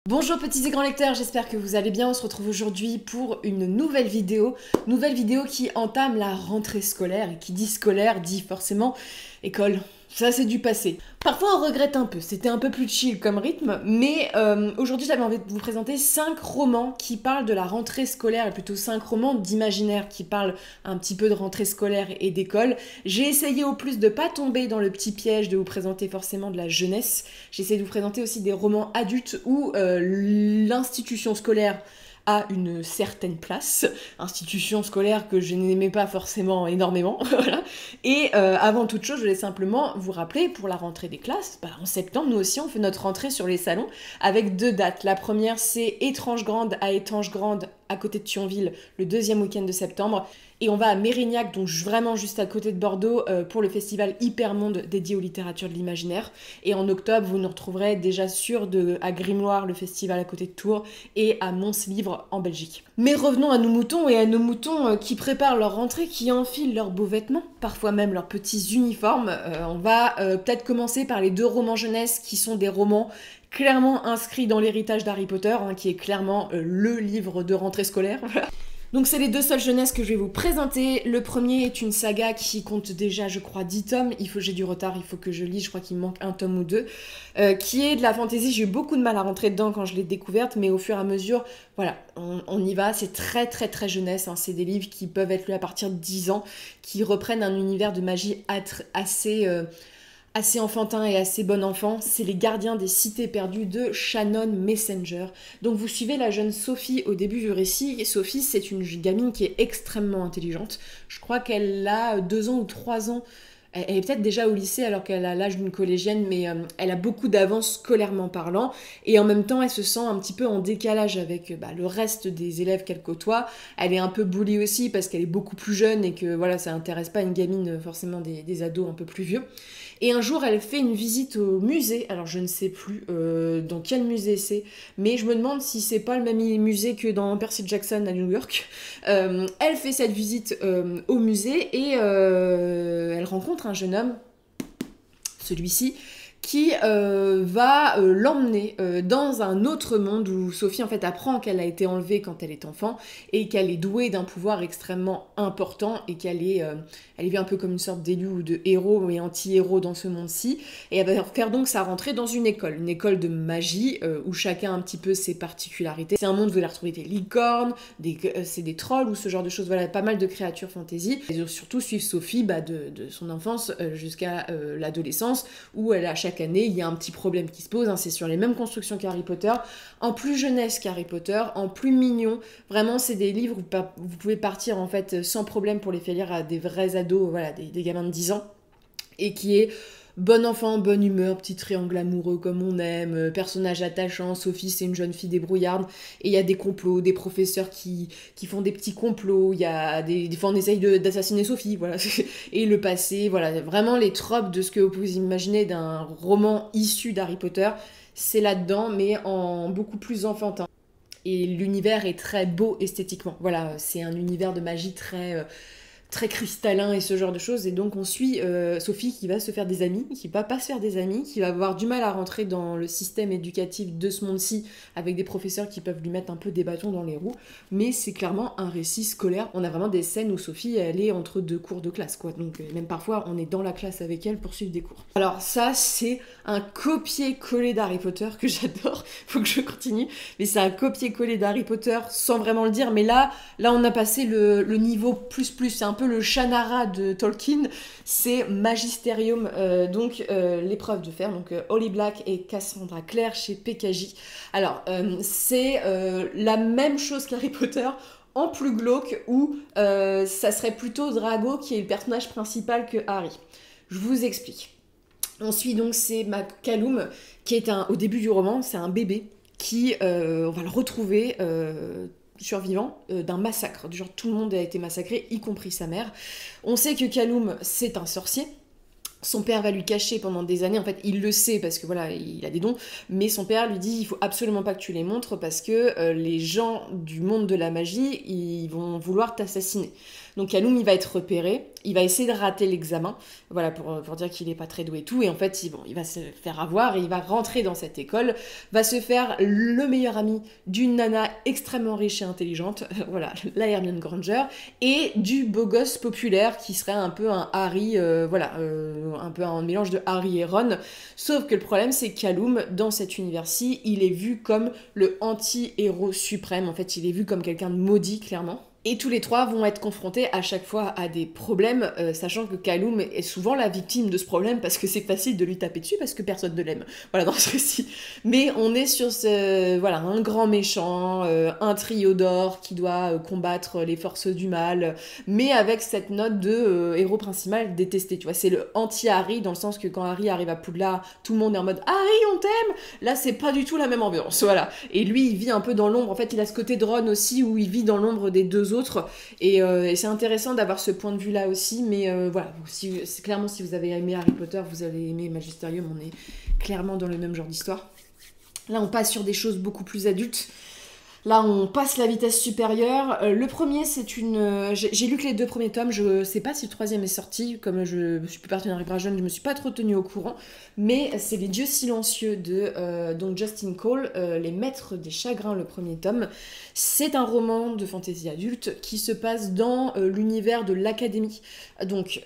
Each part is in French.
Bonjour petits et grands lecteurs, j'espère que vous allez bien. On se retrouve aujourd'hui pour une nouvelle vidéo qui entame la rentrée scolaire. Et qui dit scolaire dit forcément école. Ça c'est du passé. Parfois on regrette un peu, c'était un peu plus chill comme rythme, mais aujourd'hui j'avais envie de vous présenter 5 romans qui parlent de la rentrée scolaire, et plutôt 5 romans d'imaginaire qui parlent un petit peu de rentrée scolaire et d'école. J'ai essayé au plus de pas tomber dans le petit piège de vous présenter forcément de la jeunesse. J'ai essayé de vous présenter aussi des romans adultes où l'institution scolaire a une certaine place, institution scolaire que je n'aimais pas forcément énormément, voilà. Et avant toute chose, je voulais simplement vous rappeler, pour la rentrée des classes, en septembre, nous aussi, on fait notre rentrée sur les salons avec 2 dates. La première, c'est Étrange-Grande à côté de Thionville, le 2e week-end de septembre. Et on va à Mérignac, donc vraiment juste à côté de Bordeaux, pour le festival Hypermonde dédié aux littératures de l'imaginaire. Et en octobre, vous nous retrouverez déjà à Grimoire, le festival à côté de Tours, et à Mons Livre en Belgique. Mais revenons à nos moutons et à nos moutons qui préparent leur rentrée, qui enfilent leurs beaux vêtements, parfois même leurs petits uniformes. On va peut-être commencer par les 2 romans jeunesse qui sont des romans clairement inscrits dans l'héritage d'Harry Potter, qui est clairement le livre de rentrée scolaire. Voilà. Donc c'est les 2 seules jeunesses que je vais vous présenter. Le premier est une saga qui compte déjà, je crois, 10 tomes. J'ai du retard, il faut que je lise, je crois qu'il me manque un tome ou 2. Qui est de la fantasy. J'ai eu beaucoup de mal à rentrer dedans quand je l'ai découverte, mais au fur et à mesure, voilà, on y va. C'est très très très jeunesse, c'est des livres qui peuvent être lus à partir de 10 ans, qui reprennent un univers de magie assez enfantin et assez bon enfant. C'est Les Gardiens des Cités Perdues de Shannon Messenger. Donc vous suivez la jeune Sophie au début du récit. Sophie, c'est une gamine qui est extrêmement intelligente. Je crois qu'elle a 2 ans ou 3 ans. Elle est peut-être déjà au lycée alors qu'elle a l'âge d'une collégienne, mais elle a beaucoup d'avance scolairement parlant. Et en même temps, elle se sent un petit peu en décalage avec le reste des élèves qu'elle côtoie. Elle est un peu bully aussi parce qu'elle est beaucoup plus jeune et que voilà, ça intéresse pas une gamine forcément des ados un peu plus vieux. Et un jour, elle fait une visite au musée. Alors, je ne sais plus dans quel musée c'est, mais je me demande si c'est pas le même musée que dans Percy Jackson à New York. Elle fait cette visite au musée et elle rencontre un jeune homme, celui-ci, qui va l'emmener dans un autre monde où Sophie en fait apprend qu'elle a été enlevée quand elle est enfant et qu'elle est douée d'un pouvoir extrêmement important et qu'elle est un peu comme une sorte d'élu ou de héros mais anti-héros dans ce monde-ci, et elle va faire donc sa rentrée dans une école de magie où chacun a un petit peu ses particularités. C'est un monde où vous allez retrouver des licornes, c'est des trolls ou ce genre de choses, voilà, pas mal de créatures fantasy, et surtout suivre Sophie de son enfance jusqu'à l'adolescence où elle a chaque année, il y a un petit problème qui se pose, c'est sur les mêmes constructions qu'Harry Potter, en plus jeunesse qu'Harry Potter, en plus mignon. Vraiment, c'est des livres où vous pouvez partir en fait sans problème pour les faire lire à des vrais ados, voilà, des gamins de 10 ans, et qui est bon enfant, bonne humeur, petit triangle amoureux comme on aime, personnage attachant. Sophie, c'est une jeune fille débrouillarde, et il y a des complots, des professeurs qui font des petits complots, il y a des fois on essaye d'assassiner Sophie, voilà, et le passé, voilà, vraiment les tropes de ce que vous pouvez imaginer d'un roman issu d'Harry Potter, c'est là-dedans, mais en beaucoup plus enfantin. Et l'univers est très beau esthétiquement, voilà, c'est un univers de magie très cristallin et ce genre de choses, et donc on suit Sophie qui va se faire des amis, qui va pas se faire des amis, qui va avoir du mal à rentrer dans le système éducatif de ce monde-ci avec des professeurs qui peuvent lui mettre un peu des bâtons dans les roues, mais c'est clairement un récit scolaire. On a vraiment des scènes où Sophie, elle est entre 2 cours de classe, quoi, donc même parfois on est dans la classe avec elle pour suivre des cours. Alors ça, c'est un copier-coller d'Harry Potter que j'adore, faut que je continue, mais c'est un copier-coller d'Harry Potter sans vraiment le dire, mais là on a passé le niveau plus, c'est un peu le Shannara de Tolkien, c'est Magisterium, donc l'épreuve de fer, donc Holly Black et Cassandra Clare chez PKJ. Alors c'est la même chose qu'Harry Potter, en plus glauque, où ça serait plutôt Drago qui est le personnage principal que Harry. Je vous explique. On suit donc c'est Callum, qui est au début du roman, c'est un bébé qui, on va le retrouver survivant d'un massacre. Du genre, tout le monde a été massacré, y compris sa mère. On sait que Callum, c'est un sorcier. Son père va lui cacher pendant des années, en fait il le sait parce que voilà, il a des dons, mais son père lui dit il faut absolument pas que tu les montres parce que les gens du monde de la magie, ils vont vouloir t'assassiner. Donc Kaloum, il va être repéré, il va essayer de rater l'examen, voilà, pour dire qu'il est pas très doué et tout, et en fait, il va se faire avoir, et il va rentrer dans cette école, va se faire le meilleur ami d'une nana extrêmement riche et intelligente, voilà, la Hermione Granger, et du beau gosse populaire qui serait un peu un Harry, un peu un mélange de Harry et Ron, sauf que le problème c'est que Kaloum, dans cet univers-ci, il est vu comme le anti-héros suprême, en fait, il est vu comme quelqu'un de maudit, clairement. Et tous les trois vont être confrontés à chaque fois à des problèmes, sachant que Kaloum est souvent la victime de ce problème parce que c'est facile de lui taper dessus parce que personne ne l'aime. Voilà, dans ce récit. Mais on est sur un grand méchant, un trio d'or qui doit combattre les forces du mal, mais avec cette note de héros principal détesté. Tu vois, c'est le anti-Harry dans le sens que quand Harry arrive à Poudlard, tout le monde est en mode Harry, on t'aime. Là, c'est pas du tout la même ambiance. Voilà. Et lui, il vit un peu dans l'ombre. En fait, il a ce côté de Ron aussi où il vit dans l'ombre des deux autres, et c'est intéressant d'avoir ce point de vue là aussi, mais voilà, clairement si vous avez aimé Harry Potter, vous allez aimer Magisterium, on est clairement dans le même genre d'histoire. Là on passe sur des choses beaucoup plus adultes. Là, on passe la vitesse supérieure. Le premier, c'est une... J'ai lu que les 2 premiers tomes, je sais pas si le 3e est sorti, comme je suis plus partenaire avec Jeune, je me suis pas trop tenue au courant, mais c'est Les Dieux Silencieux de donc Justin Cole, Les Maîtres des Chagrins, le premier tome. C'est un roman de fantasy adulte qui se passe dans l'univers de l'académie. Donc,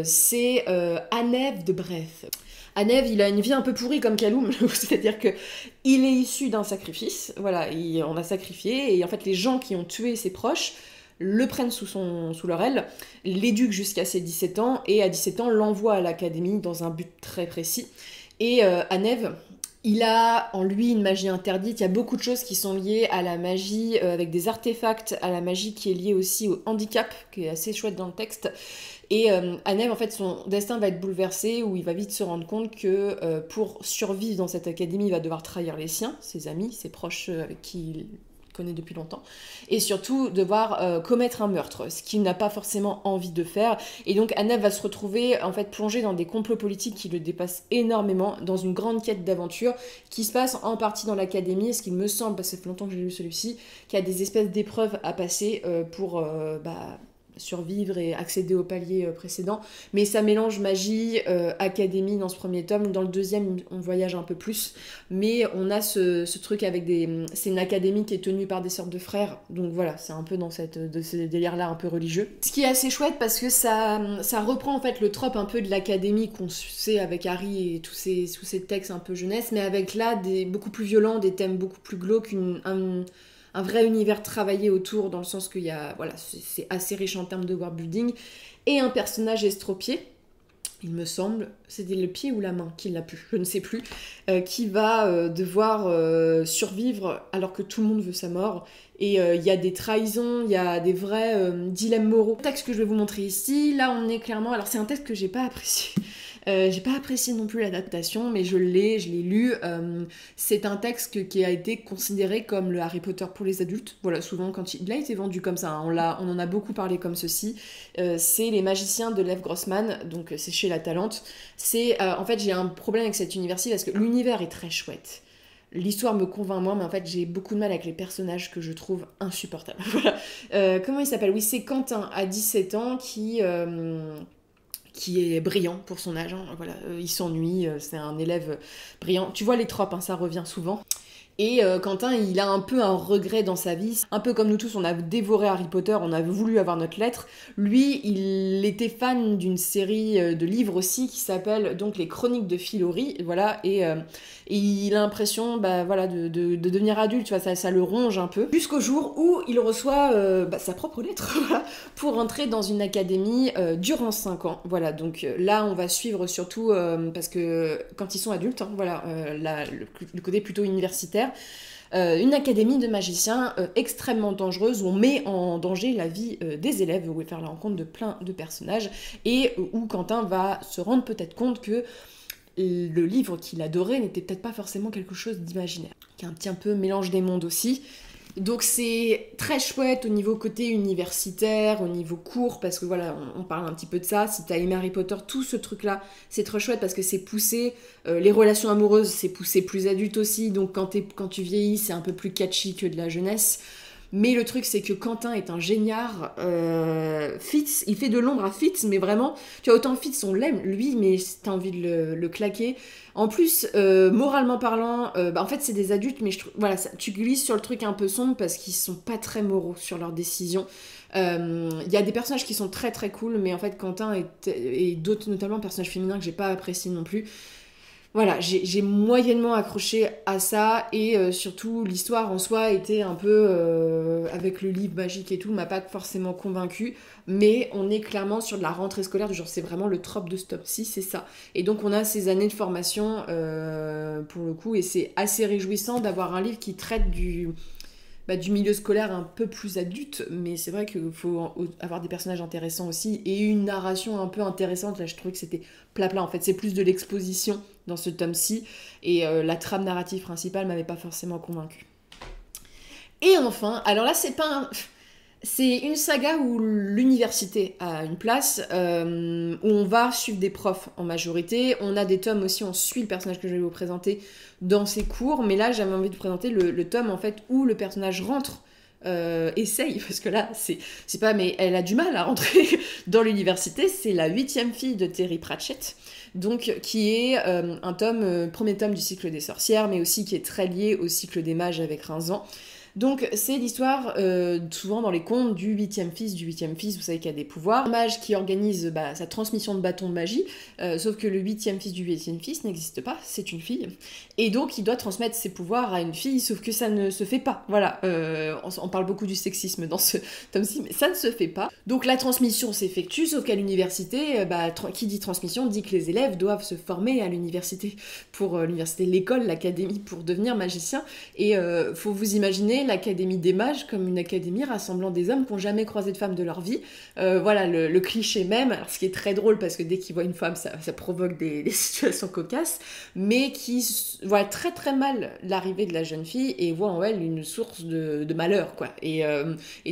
c'est Anève de Bref. Anève, il a une vie un peu pourrie comme Kaloum, c'est-à-dire que il est issu d'un sacrifice, voilà, on a sacrifié, et en fait les gens qui ont tué ses proches le prennent sous leur aile, l'éduquent jusqu'à ses 17 ans, et à 17 ans l'envoient à l'académie dans un but très précis. Et Anève, il a en lui une magie interdite, il y a beaucoup de choses qui sont liées à la magie, avec des artefacts, à la magie qui est liée aussi au handicap, qui est assez chouette dans le texte. Et Anève, en fait, son destin va être bouleversé, où il va vite se rendre compte que pour survivre dans cette académie, il va devoir trahir les siens, ses amis, ses proches avec qui il connaît depuis longtemps, et surtout devoir commettre un meurtre, ce qu'il n'a pas forcément envie de faire. Et donc Anève va se retrouver en fait plongé dans des complots politiques qui le dépassent énormément, dans une grande quête d'aventure qui se passe en partie dans l'académie, ce qu'il me semble, parce que ça fait longtemps que j'ai lu celui-ci, qu'il y a des espèces d'épreuves à passer pour... survivre et accéder au palier précédent, mais ça mélange magie, académie dans ce premier tome. Dans le deuxième, on voyage un peu plus, mais on a ce truc avec c'est une académie qui est tenue par des sortes de frères, donc voilà, c'est un peu dans ce délire-là un peu religieux. Ce qui est assez chouette parce que ça reprend en fait le trope un peu de l'académie qu'on sait avec Harry et tous ces textes un peu jeunesse, mais avec là beaucoup plus violents, des thèmes beaucoup plus glauques, un vrai univers travaillé autour, dans le sens qu'il y a, voilà, c'est assez riche en termes de world building, et un personnage estropié, il me semble, c'était le pied ou la main qui l'a pu, je ne sais plus, qui va devoir survivre alors que tout le monde veut sa mort, et il y a des trahisons, il y a des vrais dilemmes moraux. Le texte que je vais vous montrer ici, là on est clairement, alors c'est un texte que j'ai pas apprécié. J'ai pas apprécié non plus l'adaptation, mais je l'ai lu. C'est un texte qui a été considéré comme le Harry Potter pour les adultes. Voilà, souvent quand il a été vendu comme ça, hein, on en a beaucoup parlé comme ceci. C'est Les Magiciens de Lev Grossman, donc c'est chez La Talente. En fait, j'ai un problème avec cet univers-ci parce que l'univers est très chouette. L'histoire me convainc moins, mais en fait j'ai beaucoup de mal avec les personnages que je trouve insupportables. Voilà. Comment il s'appelle ? Oui, c'est Quentin, à 17 ans, qui est brillant pour son âge, hein. Voilà, il s'ennuie, c'est un élève brillant. Tu vois les tropes, hein, ça revient souvent. Et Quentin, il a un peu un regret dans sa vie. Un peu comme nous tous, on a dévoré Harry Potter, on a voulu avoir notre lettre. Lui, il était fan d'une série de livres aussi qui s'appelle donc Les Chroniques de Filori. Voilà, et il a l'impression de devenir adulte, tu vois, ça le ronge un peu. Jusqu'au jour où il reçoit sa propre lettre voilà, pour entrer dans une académie durant 5 ans. Voilà, donc là, on va suivre surtout, parce que quand ils sont adultes, hein, voilà, le côté plutôt universitaire, une académie de magiciens extrêmement dangereuse où on met en danger la vie des élèves, où on va faire la rencontre de plein de personnages, et où Quentin va se rendre peut-être compte que le livre qu'il adorait n'était peut-être pas forcément quelque chose d'imaginaire, qui est un petit peu mélange des mondes aussi. Donc c'est très chouette au niveau côté universitaire, au niveau cours, parce que voilà, on parle un petit peu de ça. Si t'as aimé Harry Potter, tout ce truc-là, c'est trop chouette parce que c'est poussé. Les relations amoureuses, c'est poussé plus adulte aussi. Donc quand tu vieillis, c'est un peu plus catchy que de la jeunesse. Mais le truc, c'est que Quentin est un géniard. Fitz, il fait de l'ombre à Fitz, mais vraiment, tu vois, autant Fitz, on l'aime, lui, mais t'as envie de le claquer. En plus, moralement parlant, en fait, c'est des adultes, mais voilà, tu glisses sur le truc un peu sombre parce qu'ils sont pas très moraux sur leurs décisions. Il y a des personnages qui sont très très cool, mais en fait, Quentin et d'autres, notamment personnages féminins que j'ai pas appréciés non plus. Voilà, j'ai moyennement accroché à ça et surtout l'histoire en soi était un peu avec le livre magique et tout, m'a pas forcément convaincu, mais on est clairement sur de la rentrée scolaire, du genre c'est vraiment le trope de Stop 6, c'est ça. Et donc on a ces années de formation pour le coup et c'est assez réjouissant d'avoir un livre qui traite du milieu scolaire un peu plus adulte, mais c'est vrai qu'il faut avoir des personnages intéressants aussi et une narration un peu intéressante. Là, je trouvais que c'était plat-plat en fait. C'est plus de l'exposition dans ce tome-ci et la trame narrative principale m'avait pas forcément convaincue. Et enfin, alors là, c'est une saga où l'université a une place, où on va suivre des profs en majorité. On a des tomes aussi, on suit le personnage que je vais vous présenter dans ses cours. Mais là, j'avais envie de vous présenter le tome en fait où le personnage rentre, essaye, parce que là, c'est pas, mais elle a du mal à rentrer dans l'université. C'est la 8e fille de Terry Pratchett. Donc, qui est un tome, premier tome du cycle des sorcières, mais aussi qui est très lié au cycle des mages avec Rinzan. Donc c'est l'histoire, souvent dans les contes, du 8e fils, vous savez qu'il y a des pouvoirs. Un mage qui organise sa transmission de bâton de magie, sauf que le 8e fils du 8e fils n'existe pas, c'est une fille. Et donc il doit transmettre ses pouvoirs à une fille, sauf que ça ne se fait pas. Voilà, on parle beaucoup du sexisme dans ce tome-ci, mais ça ne se fait pas. Donc la transmission s'effectue, sauf qu'à l'université, qui dit transmission dit que les élèves doivent se former à l'université, pour l'université, l'école, l'académie, pour devenir magicien. Et faut vous imaginer l'Académie des mages comme une académie rassemblant des hommes qui n'ont jamais croisé de femme de leur vie. Voilà, le cliché même, alors ce qui est très drôle parce que dès qu'ils voient une femme, ça provoque des situations cocasses, mais qui voient très très mal l'arrivée de la jeune fille et voient en elle une source de malheur, quoi. Et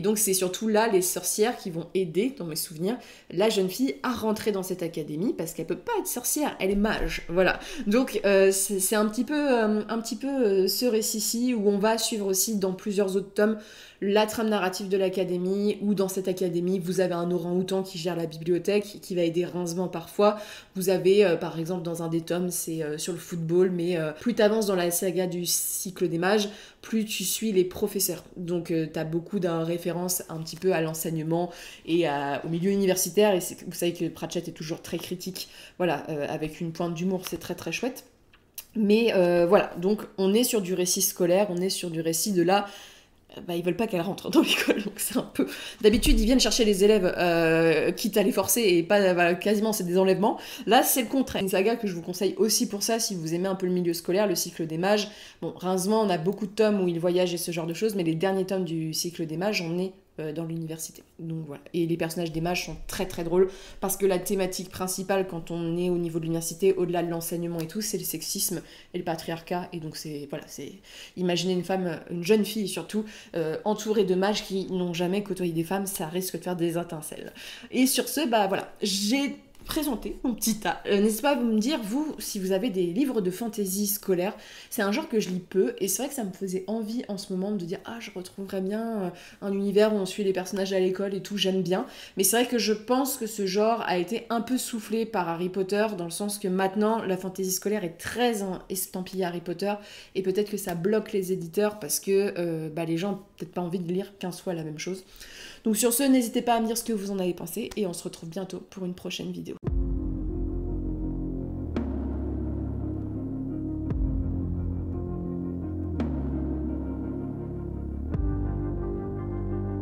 donc c'est surtout là les sorcières qui vont aider, dans mes souvenirs, la jeune fille à rentrer dans cette académie parce qu'elle peut pas être sorcière, elle est mage. Voilà. Donc c'est un petit peu ce récit-ci où on va suivre aussi dans plusieurs autres tomes la trame narrative de l'académie, où dans cette académie vous avez un orang-outan qui gère la bibliothèque, qui va aider Rincevent parfois. Vous avez par exemple dans un des tomes c'est sur le football, mais plus t'avances dans la saga du cycle des mages, plus tu suis les professeurs. Donc t'as beaucoup de références un petit peu à l'enseignement et au milieu universitaire, et vous savez que Pratchett est toujours très critique, voilà, avec une pointe d'humour, c'est très très chouette. Mais voilà, donc on est sur du récit scolaire, on est sur du récit de là, ils veulent pas qu'elle rentre dans l'école, donc c'est un peu... D'habitude, ils viennent chercher les élèves, quitte à les forcer, et pas, voilà, quasiment c'est des enlèvements. Là, c'est le contraire. Une saga que je vous conseille aussi pour ça, si vous aimez un peu le milieu scolaire, le cycle des mages. Bon, Rincevent, on a beaucoup de tomes où il voyage et ce genre de choses, mais les derniers tomes du cycle des mages, on est dans l'université. Donc voilà. Et les personnages des mages sont très très drôles parce que la thématique principale quand on est au niveau de l'université, au-delà de l'enseignement et tout, c'est le sexisme et le patriarcat. Et donc c'est imaginez une femme, une jeune fille surtout, entourée de mages qui n'ont jamais côtoyé des femmes, ça risque de faire des étincelles. Et sur ce, voilà, j'ai présenter mon petit tas. N'hésitez pas à me dire, vous, si vous avez des livres de fantasy scolaire. C'est un genre que je lis peu, et c'est vrai que ça me faisait envie en ce moment de dire, je retrouverais bien un univers où on suit les personnages à l'école et tout, j'aime bien. Mais c'est vrai que je pense que ce genre a été un peu soufflé par Harry Potter, dans le sens que maintenant, la fantasy scolaire est très estampillée Harry Potter, et peut-être que ça bloque les éditeurs, parce que les gens n'ont peut-être pas envie de lire 15 fois la même chose. Donc sur ce, n'hésitez pas à me dire ce que vous en avez pensé, et on se retrouve bientôt pour une prochaine vidéo.